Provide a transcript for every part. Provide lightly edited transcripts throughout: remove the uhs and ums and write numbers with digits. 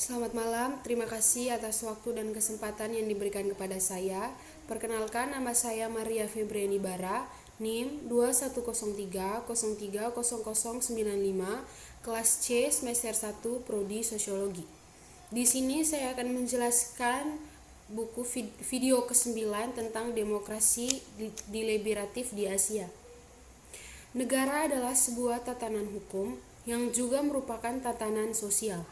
Selamat malam, terima kasih atas waktu dan kesempatan yang diberikan kepada saya. Perkenalkan, nama saya Maria Febriani Bara, NIM 2103030095, kelas C semester 1 Prodi Sosiologi. Di sini saya akan menjelaskan buku video ke-9 tentang demokrasi deliberatif di Asia. Negara adalah sebuah tatanan hukum yang juga merupakan tatanan sosial.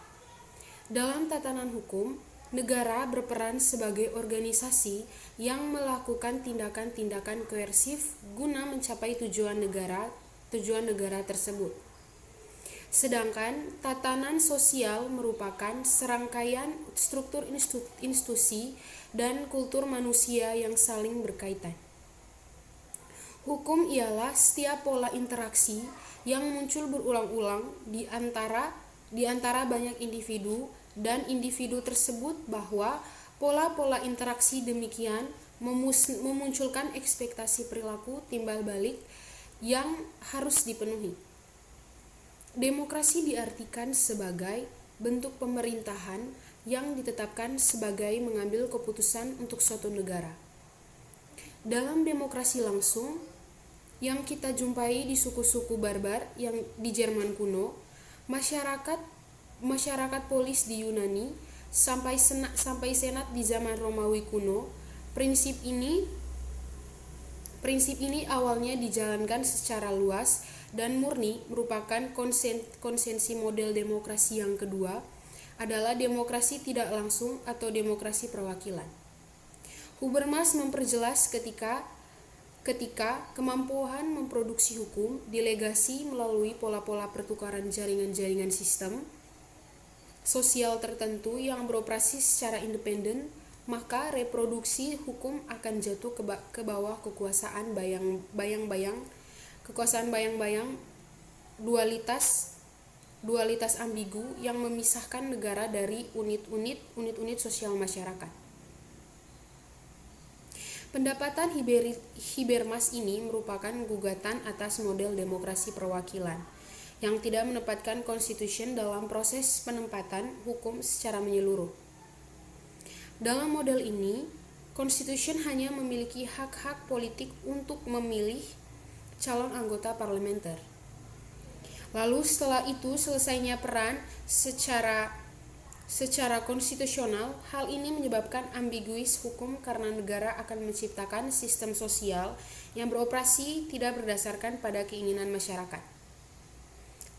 Dalam tatanan hukum, negara berperan sebagai organisasi yang melakukan tindakan-tindakan koersif guna mencapai tujuan negara tersebut. Sedangkan tatanan sosial merupakan serangkaian struktur institusi dan kultur manusia yang saling berkaitan. Hukum ialah setiap pola interaksi yang muncul berulang-ulang di antara banyak individu, dan individu tersebut bahwa pola-pola interaksi demikian memunculkan ekspektasi perilaku timbal balik yang harus dipenuhi. Demokrasi diartikan sebagai bentuk pemerintahan yang ditetapkan sebagai mengambil keputusan untuk suatu negara. Dalam demokrasi langsung yang kita jumpai di suku-suku barbar yang di Jerman kuno, masyarakat polis di Yunani, sampai senat di zaman Romawi kuno, prinsip ini awalnya dijalankan secara luas dan murni. Merupakan konsensi model demokrasi yang kedua adalah demokrasi tidak langsung atau demokrasi perwakilan. Habermas memperjelas ketika kemampuan memproduksi hukum delegasi melalui pola-pola pertukaran jaringan-jaringan sistem sosial tertentu yang beroperasi secara independen, maka reproduksi hukum akan jatuh ke bawah kekuasaan bayang-bayang, dualitas ambigu yang memisahkan negara dari unit-unit sosial masyarakat. Pendapatan Habermas ini merupakan gugatan atas model demokrasi perwakilan yang tidak menempatkan constitution dalam proses penempatan hukum secara menyeluruh. Dalam model ini, constitution hanya memiliki hak-hak politik untuk memilih calon anggota parlementer. Lalu setelah itu selesainya peran secara konstitusional, hal ini menyebabkan ambiguis hukum karena negara akan menciptakan sistem sosial yang beroperasi tidak berdasarkan pada keinginan masyarakat.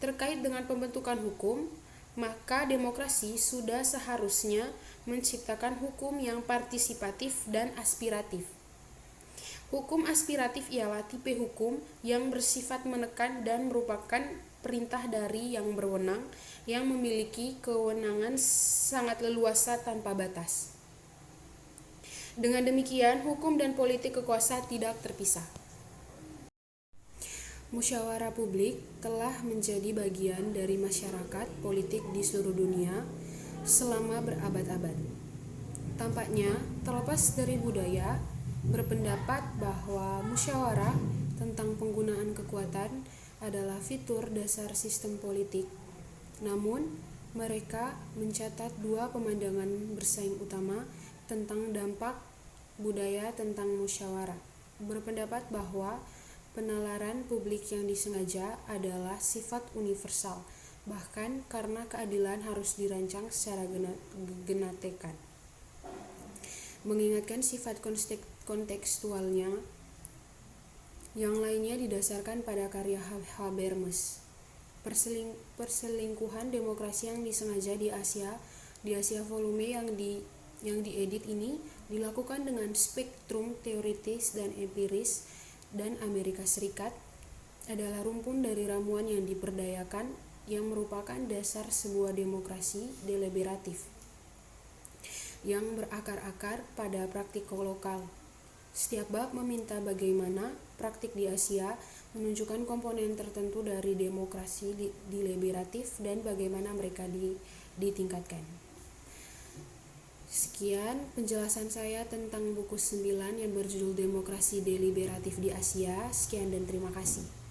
Terkait dengan pembentukan hukum, maka demokrasi sudah seharusnya menciptakan hukum yang partisipatif dan aspiratif. Hukum aspiratif ialah tipe hukum yang bersifat menekan dan merupakan perintah dari yang berwenang, yang memiliki kewenangan sangat leluasa tanpa batas. Dengan demikian, hukum dan politik kekuasaan tidak terpisah. Musyawarah publik telah menjadi bagian dari masyarakat politik di seluruh dunia selama berabad-abad. Tampaknya, terlepas dari budaya, berpendapat bahwa musyawarah tentang penggunaan kekuatan adalah fitur dasar sistem politik. Namun, mereka mencatat dua pemandangan bersaing utama tentang dampak budaya tentang musyawarah. Berpendapat bahwa penalaran publik yang disengaja adalah sifat universal, bahkan karena keadilan harus dirancang secara genatekan. Mengingatkan sifat kontekstualnya, yang lainnya didasarkan pada karya Habermas. Perselingkuhan demokrasi yang disengaja di Asia volume yang diedit ini dilakukan dengan spektrum teoritis dan empiris, dan Amerika Serikat adalah rumpun dari ramuan yang diperdayakan yang merupakan dasar sebuah demokrasi deliberatif yang berakar-akar pada praktik lokal. Setiap bab meminta bagaimana praktik di Asia menunjukkan komponen tertentu dari demokrasi deliberatif dan bagaimana mereka ditingkatkan. Sekian penjelasan saya tentang buku 9 yang berjudul Demokrasi Deliberatif di Asia. Sekian dan terima kasih.